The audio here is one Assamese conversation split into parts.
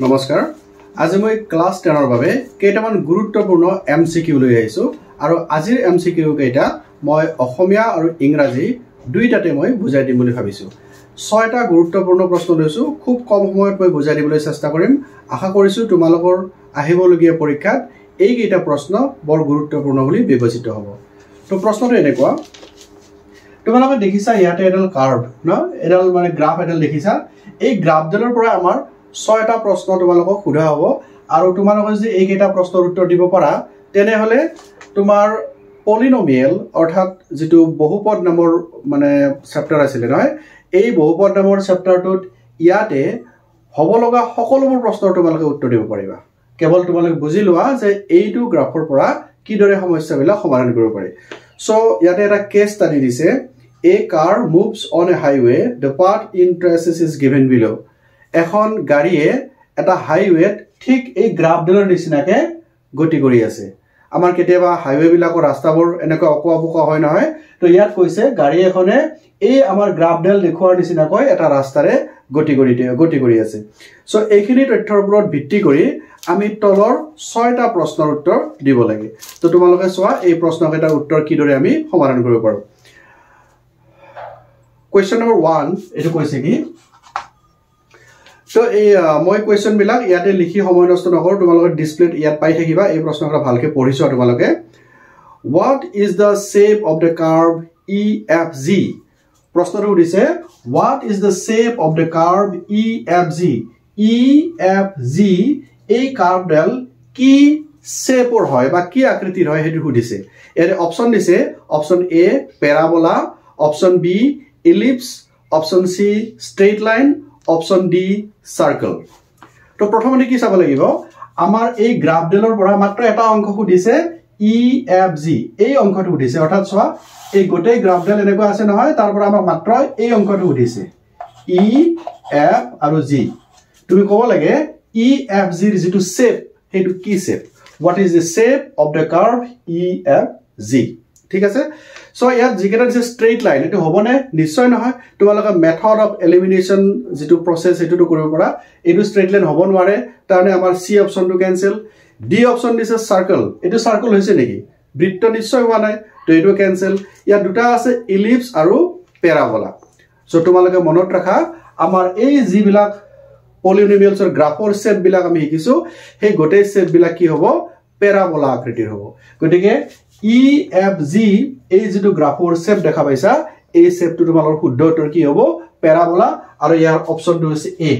নমস্কাৰ আজি মই ক্লাস 10 ৰ বাবে কেইটামান গুৰুত্বপূৰ্ণ এমসিকিউ লৈ আহিছো আৰু আজিৰ এমসিকিউ কেইটা মই অসমীয়া আৰু ইংৰাজী দুইটাতে মই বুজাই দিম বুলি ভাবিছো ছয়টা গুৰুত্বপূৰ্ণ প্ৰশ্ন লৈছো খুব কম সময়ত মই বুজাই দিবলৈ চেষ্টা কৰিম আশা কৰিছো তোমালোকৰ আহিবলগীয়া পৰীক্ষাত এই কেইটা প্ৰশ্ন বৰ গুৰুত্বপূৰ্ণ বুলি বিবেচিত হ'ব তো প্ৰশ্নটো এনেকুৱা তোমালোকে দেখিছা ইয়াতে এডাল কাৰ্ভ ন এডাল মানে গ্ৰাফ এডাল দেখিছা এই গ্ৰাফডালৰ পৰা আমাৰ ছয়টা প্ৰশ্ন তোমালোকক সোধা হ'ব আৰু তোমালোকে যদি এই কেইটা প্ৰশ্নৰ উত্তৰ দিব পাৰা তেনে হলে তোমাৰ পলিনোমিয়েল অৰ্থাৎ যেটো বহুপদ নামৰ মানে চেপ্টাৰ আছিল নহয় এই বহুপদ নামৰ চেপ্টাৰটোত ইয়াতে হ'ব লগা সকলোবোৰ প্ৰশ্নৰ তোমালোকে উত্তৰ দিব পাৰিবা কেৱল তোমালোকে বুজি লোৱা যে এইটো গ্ৰাফৰ পৰা কিদৰে সমস্যাবিলাক সমাধান কৰিব পাৰি সো ইয়াতে এটা কেস ষ্টাডি দিছে A car moves on a highway the path in traces is given below এখন গাড়ীয়ে এটা হাইওয়েত ঠিক এই গ্ৰাফডালৰ নিচিনাকে গতি কৰি আছে আমাৰ কেতিয়াবা হাইওয়ে বিলাকৰ ৰাস্তাবোৰ এনেকৈ অকোৱা হয় নহয় তো ইয়াত কৈছে গাড়ী এখনে এই আমাৰ গ্ৰাফডাল দেখুৱাৰ নিচিনাকৈ এটা ৰাস্তাৰে গতি কৰি আছে সো এইখিনি তথ্যৰ ওপৰত ভিত্তি কৰি আমি তলৰ 6টা প্ৰশ্নৰ উত্তৰ দিব লাগে তো তোমালোকে চোৱা এই প্ৰশ্নকেইটাৰ উত্তৰ কিদৰে আমি সমাধান কৰিব পাৰো Question number 1 এটো কৈছে কি So মই কোৱেশ্চন বিলাক ইয়াতে লিখি সময় নষ্ট নকৰ তোমালোকে ডিসপ্লেত ইয়াত পাই থাকিবা এই প্ৰশ্নটা ভালকে পঢ়িছো তোমালোকে What is the shape of the curve EFG প্ৰশ্নটো উঠিছে What is the shape of the curve EFG EFG এই কাৰ্ভডাল কি শেপৰ হয় বা কি আকৃতিৰ হয় হেতু সুধিছে ইয়াতে অপচন দিছে option A parabola option B ellipse option C straight line option D circle তো প্ৰথমতে কি চাব লাগিব আমাৰ এই গ্ৰাফডালৰ পৰা মাত্ৰ এটা অংক সুধিছে EFG এই অংকটো সুধিছে অৰ্থাৎ চোৱা এই গোটেই গ্ৰাফডাল এনেকৈ আছে নহয় তাৰ পৰা আমাক মাত্ৰ এই অংকটো সুধিছে EF আৰু G তুমি ক'ব লাগে EFG ৰ যেটো শেপ হেতু কি shape what is the shape of the curve EFG ঠিক আছে সো ইয়াত জিকেটা দিছে স্ট্ৰেইট লাইন এটো হবনে নিশ্চয় নহয় তোমালোকে মেথড অফ এলিমিনেশন যেটো প্ৰসেস এটো কৰিব পৰা এটো স্ট্ৰেইট লাইন হ'ব নোৱাৰে তাৰনে আমাৰ সি অপচনটো ক্যান্সেল ডি অপচন দিছে সাৰ্কেল এটো সাৰ্কেল হৈছে নেকি বৃত্ত নিশ্চয় হোৱা নাই তো এটো ক্যান্সেল ইয়া দুটা আছে ইলিপস আৰু প্যাৰাবোলা সো তোমালোকে মনত ৰাখা আমাৰ এই জিবিলাক পলিনোমিয়েলছৰ গ্ৰাফৰ শেপ বিলাক আমি শিকিছো সেই গোটেই শেপ বিলাক কি হ'ব প্যাৰাবোলা আকৃতিৰ হ'ব গতিকে EFG এই যেটো গ্ৰাফৰ শেপ দেখা পাইছা এই শেপটো তোমালোকৰ শুদ্ধ উত্তৰ কি হ'ব প্যাৰাবোলা আৰু ইয়াৰ অপচনটো হৈছে A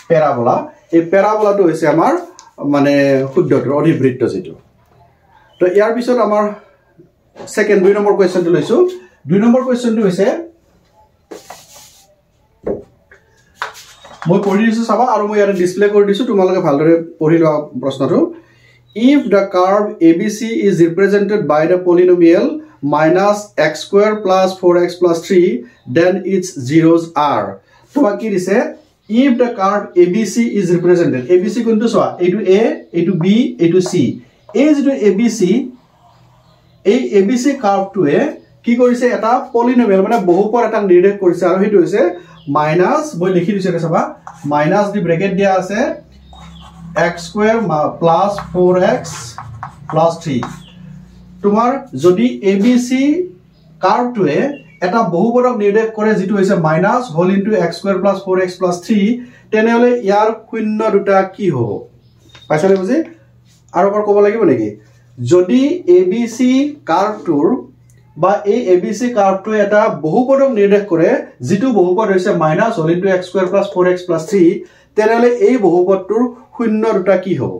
প্যাৰাবোলা এই প্যাৰাবোলাটো হৈছে আমাৰ মানে শুদ্ধ উত্তৰ অধিবৃত্ত যেটো তো ইয়াৰ পিছত আমাৰ সেকেন্ড 2 নম্বৰ কোৱেশ্চনটো লৈছো 2 নম্বৰ কোৱেশ্চনটো হৈছে মই পঢ়ি দিছো চাবা আৰু মই ইয়াতে ডিসপ্লে কৰি দিছো তোমালোকে ভালদৰে পঢ়ি লোৱা প্ৰশ্নটো if the curve ABC is represented by the polynomial minus x square plus 4x plus 3 then its zeros are তোমাক কি দিছে if the curve ABC is represented ABC কোনটো চোৱা এইটো A এইটো B এইটো C এই যেটো ABC এই ABC কাৰ্ভটোৱে কি কৰিছে এটা পলিনোমিয়েল মানে বহুপদ এটা নিৰ্দেশ কৰিছে আৰু হেতু হৈছে মাইনাস মই লিখি দিছো চাবা মাইনাস দি ব্ৰেকেট দিয়া আছে x square plus 4x plus 3 তোমাৰ যদি ABC কাৰ্ভটোৱে এটা বহুপদক নিৰ্দেশ কৰে যেটো হৈছে minus whole into x square plus 4x plus 3 তেনেহলে ইয়াৰ শূন্য দুটা কি হ'ব পাইছালে বুজি আৰু এবাৰ ক'ব লাগিব নেকি যদি ABC কাৰ্ভটোৰ বা এই ABC কাৰ্ভটো এটা বহুপদক নিৰ্দেশ কৰে যেটো বহুপদ হৈছে minus whole into x square plus 4x plus 3 তেনেহলে এই বহুপদটোৰ শূন্য দুটা কি হ'ব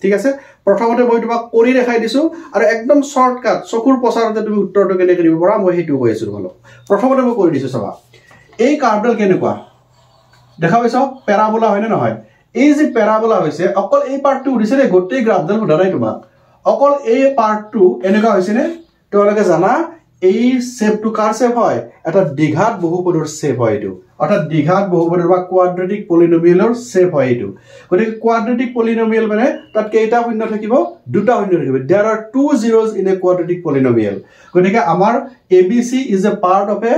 ঠিক আছে প্ৰথমতে মই তোমাক কৰি দেখাই দিছো আৰু একদম শৰ্টকাট চকুৰ পছাৰতে তুমি উত্তৰটো কেনে কৰিব পৰা মই হেতু কৈ আছো তোমালোক প্ৰথমতে মই কৰি দিছো চাবা এই কাৰ্ভডাল কেনেকুৱা দেখা পাইছো প্যাৰাবোলা হয় নে নহয় এই যে প্যাৰাবোলা হৈছে অকল এই পাৰ্টটো উঠিছে নে গোটেই গ্ৰাফডাল উঠা নাই তোমাক অকল এই পাৰ্টটো এনেকুৱা হৈছে নে তোমালোকে জানা এই শেপটো কাৰ শেপ হয় এটা দ্বিঘাত বহুপদৰ শেপ হয় এটো অৰ্থাৎ দ্বিঘাত বহুপদৰ বা কোৱাড্ৰেটিক পলিনোমিয়েলৰ শেপ হয় এটো গতিকে কোৱাড্ৰেটিক পলিনোমিয়েল মানে তাত কেইটা শূন্য থাকিব দুটা শূন্য থাকিব there are two zeros in a quadratic polynomial গতিকে আমাৰ ABC is a part of a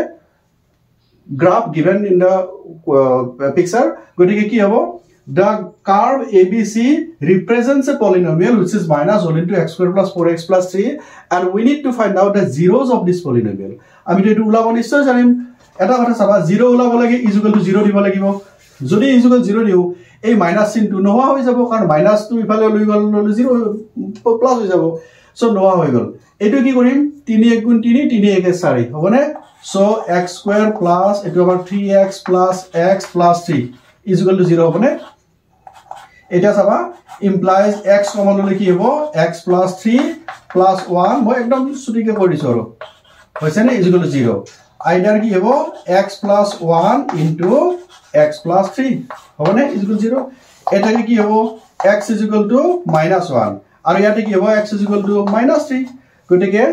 graph given in the picture. Gotike ki hobo? The curve ABC represents a polynomial which is minus 1 into x square plus 4x plus 3, and we need to find out the zeros of this polynomial. Ami to ulabo nischay janim. Eta kotha saba 0 ulabo lage is equal to 0 dibo lagibo. Jodi is equal to 0 diu ei minus sign to noha hoi jabo karon minus to ifale loi gol 0 plus hoi jabo. So noha hoi gol. Etu ki korim 3 1 গুণ 3 3 1 4 hobone. So x square plus etu abar 3x plus x plus 3 is equal to 0 hobone. Eta saba implies x common lole ki hobo x plus 3 plus 1 moi ekdom sutike koi disu aro hoise ne is equal to 0. Either ki hobo x plus 1 into x plus 3 hobone is equal to 0. Eta ki hobo x is equal to minus 1 aru yate ki hobo x is equal to minus 3. Gotike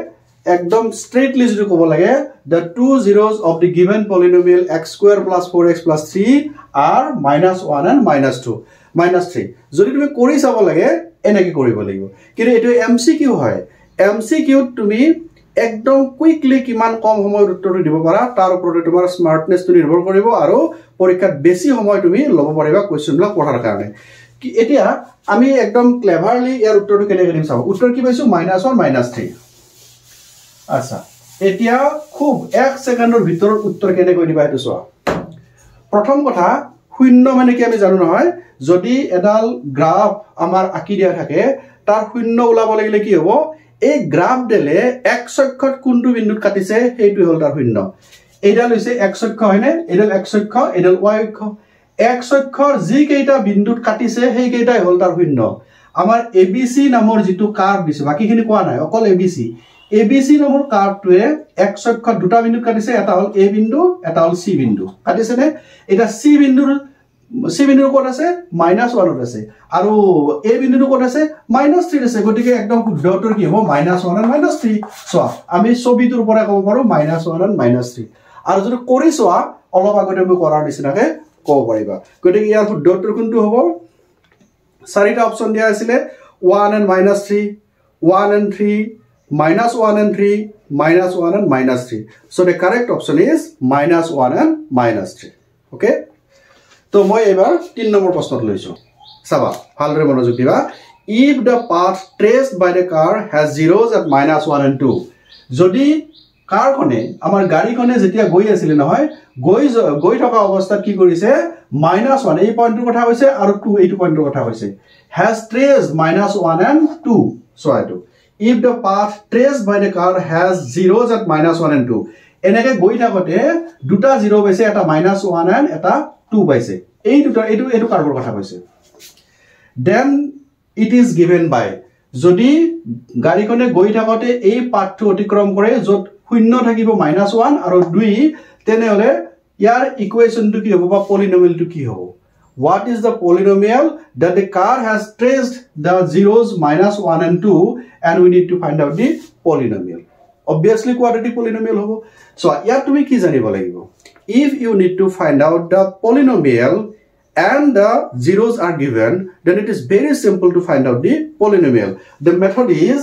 ekdom straightly jitu kobo lage the two zeros of the given polynomial x square plus 4x plus 3 are minus 1 and minus 2 minus 3. যদি তুমি কৰি চাব লাগে এনেকে কৰিব লাগিব কিন্তু এটো MCQ হয় MCQ তুমি একদম কুইকলি কিমান কম সময়ৰ উত্তৰ দিব পাৰা তাৰ ওপৰত তোমাৰ স্মাৰ্টনেস টো নিৰ্ভৰ কৰিব আৰু পৰীক্ষাত বেছি সময় তুমি লব পাৰিবা কোৱেশ্চনবিলাক পঢ়াৰ কাৰণে কি এতিয়া আমি একদম ক্লেভাৰলি ইয়াৰ উত্তৰটো কেনেকৈ দিম চাও উত্তৰ কি পাইছো -1 -3 আচ্ছা এতিয়া খুব 1 সেকেন্ডৰ ভিতৰত উত্তৰ কেনেকৈ দিবা এটো চোৱা প্ৰথম কথা শূন্য মানে কি আমি জানো নহয় যদি এডাল গ্ৰাফ আমাৰ আকি দিয়া থাকে তাৰ শূন্য ওলাব লাগিলে কি হ'ব এই গ্ৰাফ ডেলে x অক্ষত কোনটো বিন্দুত কাটিছে সেইটো হল তাৰ শূন্য এইডাল হৈছে x অক্ষ হয়নে এইডাল x অক্ষ এইডাল y অক্ষ x অক্ষৰ যি কেইটা বিন্দুত কাটিছে সেই কেইটাই হল তাৰ শূন্য আমাৰ ABC নামৰ যেটো কাৰ্ভ দিছে বাকিখিনি কোৱা নাই অকল ABC নামৰ কাৰ্ভটোৱে x অক্ষত দুটা বিন্দুত কাটিছে এটা হল A বিন্দু এটা হল C বিন্দু কাটিছে নে এটা C বিন্দুৰ ক'ত আছে -1 আছে আৰু A বিন্দুটো ক'ত আছে -3 আছে গতিকে একদম শুদ্ধতৰ কি হ'ব -1 and -3 সোৱা আমি ছবিটোৰ পৰা ক'ব পাৰো -1 and -3 আৰু যদি কৰি সোৱা অলপ আগতে আমি কৰাৰ নিচিনাকে ক'ব পাৰিবা গতিকে ইয়াৰ শুদ্ধতৰ কোনটো হ'ব চাৰিটা অপচন দিয়া আছিল 1 and -3 1 and 3 -1 and 3 -1 and -3 so the correct option is -1 and -3 okay তো মই এবাৰ 3 নম্বৰ প্ৰশ্নত লৈছো চাবা ভালৰে মনোযোগ দিবা if the path traced by the car has zeros at -1 and 2 যদি কাৰখনে আমাৰ গাড়ীখনে যেতিয়া গৈ আছিল নহয় গৈ থকা অৱস্থাত কি কৰিছে -1 এই পইণ্টৰ কথা কৈছে আৰু 2 এইটো পইণ্টৰ কথা কৈছে has traced -1 and 2 so এটো if the path traced by the car has zeros at -1 and 2 এনেকে গৈ থাকতে দুটা জিৰো পাইছে এটা -1 and এটা 2 পাইছে এই দুটা এটো কাৰ্ভৰ কথা কৈছে then it is given by যদি গাড়ীখনে গৈ থাকতে এই পাথটো অতিক্ৰম কৰে যত শূন্য থাকিব -1 আৰু 2 তেনেহলে ইয়াৰ ইকুৱেচনটো কি হ'ব বা পলিনোমিয়েলটো কি হ'ব what is the polynomial that the car has traced the zeros -1 and 2 and we need to find out the polynomial obviously quadratic polynomial hobo so ইয়াত তুমি কি জানিব লাগিব if you need to find out the polynomial and the zeros are given then it is very simple to find out the polynomial the method is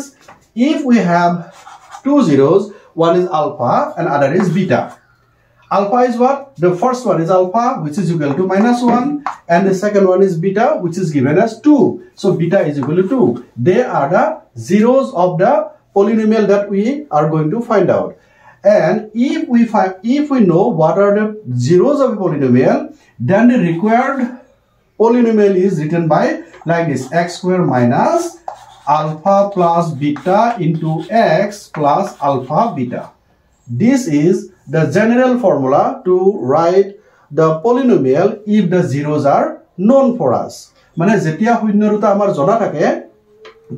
if we have two zeros one is alpha and other is beta alpha is what the first one is alpha which is equal to -1 and the second one is beta which is given as 2 so beta is equal to 2 they are the zeros of the polynomial that we are going to find out and if we know what are the zeros of a polynomial then the required polynomial is written by like this x square minus alpha plus beta into x plus alpha beta this is the general formula to write the polynomial if the zeros are known for us মানে যেতিয়া শূন্যৰতা আমাৰ জনা থাকে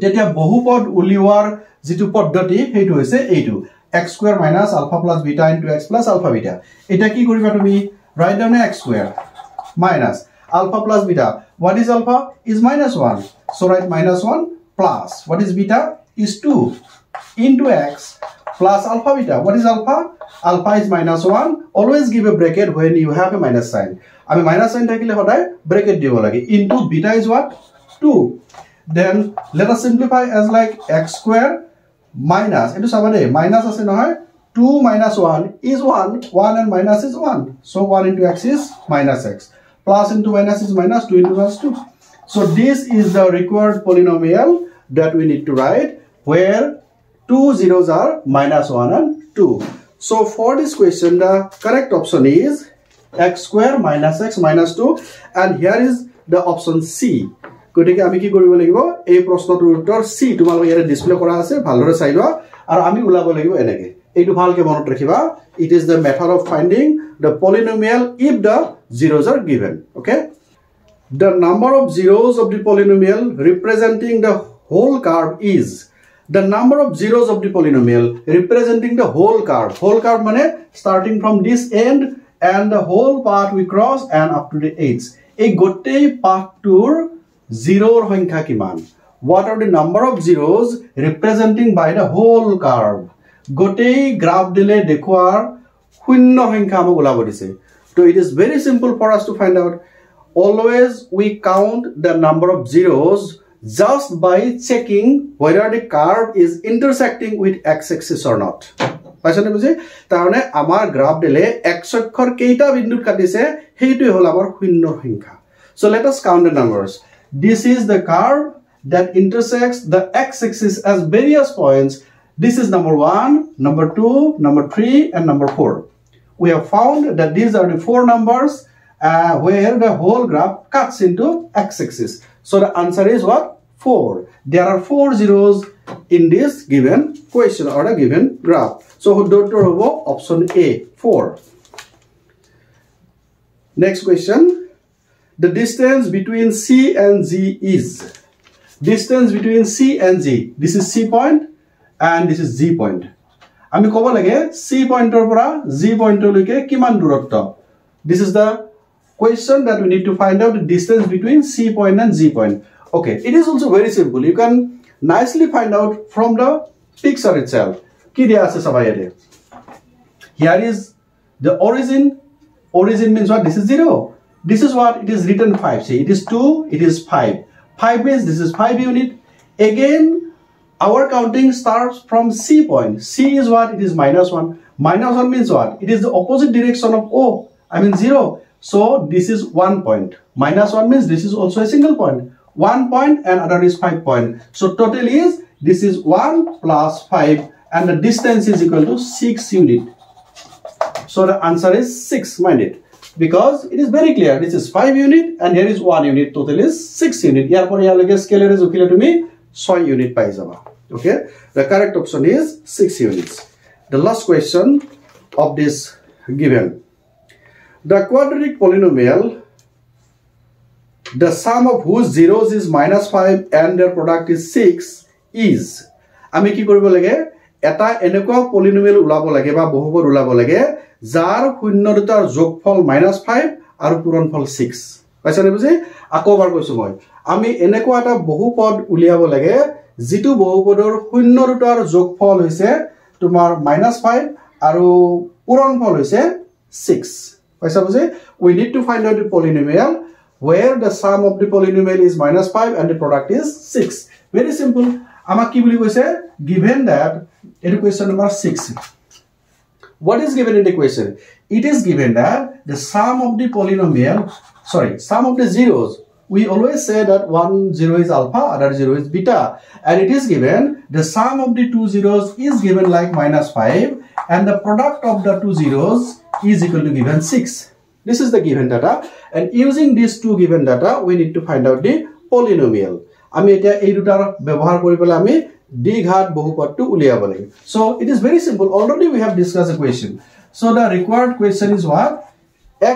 তেতিয়া বহুপদ উলিওৱাৰ যেটো পদ্ধতি হেতু হৈছে এইটো x square minus alpha plus beta into x plus alpha beta এটা কি কৰিবা তুমি write down x square minus alpha plus beta what is alpha is -1 so write -1 plus what is beta is 2 into x plus alpha beta what is alpha alpha is -1 always give a bracket when you have a minus sign আমি minus sign থাকিলে সদায় bracket দিব লাগে into beta is what 2 then let us simplify as like x square minus etu sabane minus ase nohoy 2 minus 1 is 1. 1 and minus is 1. So 1 into x is minus x. Plus into minus is minus, 2 into minus 2. So this is the required polynomial that we need to write, where two zeros are minus 1 and 2. So for this question, the correct option is x square minus x minus 2. And here is the option C. গতিকে আমি কি কৰিব লাগিব, এই প্ৰশ্নটোৰ উত্তৰ সি তোমালোকে ইয়াতে ডিসপ্লে কৰা আছে, ভালদৰে চাই লোৱা আৰু আমি উলাব লাগিব এনেকে। এইটো ভালকে মনত ৰাখিবা। It is the method of finding the polynomial if the zeros are given. Okay, the number of zeros of the polynomial representing the whole curve is the number of zeros of the polynomial representing the whole curve. Whole curve মানে starting from this end and the whole path we cross and up to the edge. এই গোটেই পাথটোৰ জিৰোৰ সংখ্যা কিমান? What are the number of zeros representing by the whole curve? গোটেই গ্রাফ দিলে দেখুৱাৰ শূন্য সংখ্যা আমাক ওলাব দিছে। So it is very simple for us to find out. Always we count the number of zeros just by checking whether the curve is intersecting with x-axis or not. পাইছনে বুজি? তাৰমানে আমাৰ গ্ৰাফ দিলে x অক্ষৰ কেইটা বিন্দুত কাটিছে হেইটোই হল আমাৰ শূন্যৰ সংখ্যা। So let us count the numbers. This is the curve that intersects the x-axis as various points. This is number 1, number 2, number 3, and number 4. We have found that these are the four numbers where the whole graph cuts into x-axis. So the answer is what? 4. There are 4 zeros in this given question or a given graph. So option A, 4. Next question. The distance between C and Z is. Distance between C and Z. This is C point and this is Z point. আমি কব লাগে C pointer পৰা Z pointer লৈকে কিমান দূৰত্ব? This is the question that we need to find out the distance between C point and Z point. Okay, it is also very simple. You can nicely find out from the picture itself. কি দিয়া আছে সবাই ইয়াতে? Here is the origin. Origin means what? This is 0. This is what? It is written 5. See, it is 2, it is 5. 5 means this is 5 unit. Again, our counting starts from C point. C is what? It is minus 1. Minus 1 means what? It is the opposite direction of O. I mean 0. So this is 1 point. Minus 1 means this is also a single point. 1 point and other is 5 point. So total is, this is 1 plus 5 and the distance is equal to 6 unit. So the answer is 6, mind it. Because it is very clear. This is 5 unit and here is 1 unit. Total is 6 unit. Here for here scalar is okay to me 6 unit pai jaba. Okay, the correct option is 6 units. The last question of this given. The quadratic polynomial, the sum of whose zeros is minus 5 and their product is 6 is. আমি কি কৰিব লাগে? এটা এনেকুৱা polynomial উলাব লাগে বা বহুপদ উলাব লাগে যাৰ শূন্য দুটাৰ যোগফল -5 আৰু পূৰণফল 6. পাইছানে বুজি? আকৌবাৰ কৈছো মই, আমি এনেকুৱা এটা বহুপদ উলিয়াব লাগে যিটো বহুপদৰ শূন্য দুটাৰ যোগফল হৈছে তোমাৰ -5 আৰু পূৰণফল হৈছে 6. পাইছা বুজি? We need to find out the polynomial where the sum of the polynomial is -5 and the product is 6. Very simple. আমাক কি বুলি কৈছে? Given that, question number 6. What is given in the question? It is given that the sum of the polynomial, sum of the zeros. We always say that one zero is alpha, other zero is beta. And it is given the sum of the two zeros is given like -5 and the product of the two zeros is equal to given 6. This is the given data. And using these two given data, we need to find out the polynomial. আমি এটা এই দুটাৰ ব্যৱহাৰ কৰি পেলাই আমি দ্বিঘাত বহুপদটো উলিয়াব লাগে। So it is very simple. Already we have discussed a question. So the required question is what?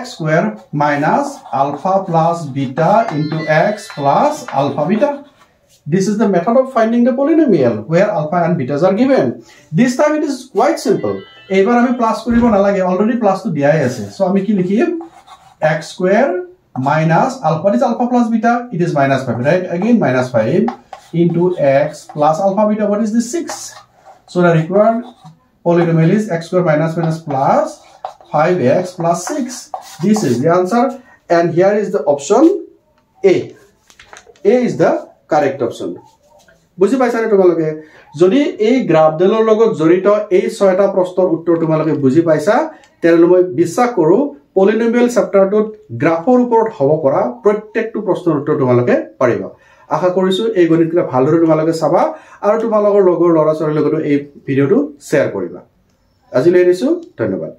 X square minus alpha plus beta into x plus alpha beta. This is the method of finding the polynomial where alpha and betas are given. This time it is quite simple. এবাৰ আমি প্লাস কৰিব নালাগে, already plus to দিয়াই আছে। So আমি কি লিখিম? X square minus alpha. What is alpha plus beta? It is -5, right? Again -5 into x plus alpha beta. What is this? 6. So the required polynomial is x square minus plus 5x plus 6. This is the answer. And here is the option A. A is the correct option. বুজি পাইছানে তোমালোকে যদি এই গ্ৰাফডালৰ লগত জড়িত এই 6টা প্ৰশ্নৰ উত্তৰ তোমালোকে বুজি পাইছা তেনে মই বিশ্বাস কৰো পলিনোমিয়েল চেপ্টাৰটোত গ্ৰাফৰ ওপৰত হ'ব পৰা প্ৰত্যেকটো প্ৰশ্নৰ উত্তৰ তোমালোকে পাৰিবা আশা কৰিছো এই গণিতটা ভালদৰে তোমালোকে চাবা আৰু তোমালোকৰ লগৰ ল'ৰা ছোৱালীৰ লগত এই ভিডিওটো শেয়াৰ কৰিবা আজিলৈ এৰিছো ধন্যবাদ